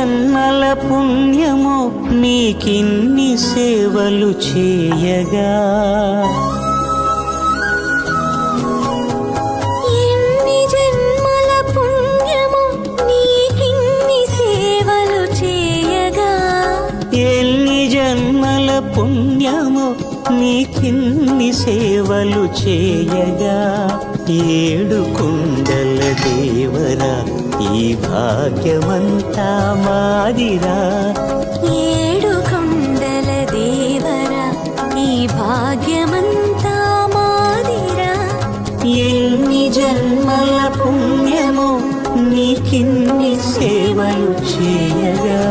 జన్మల పుణ్యమో నీకిన్ని సేవలు చేయగా. ఎన్ని జన్మల పుణ్యమో నీకిన్ని సేవలు చేయగా. ఎన్ని జన్మల పుణ్యమో నీకిన్ని సేవలు చేయగా. ఏడు కుండల దేవరా ఈ భాగ్యమంతా మాదిరా. ఏడు కొండల దేవరా ఈ భాగ్యమంతా మాదిరా. ఎన్ని జన్మల పుణ్యమో నీకిన్ని సేవలు చేయగా.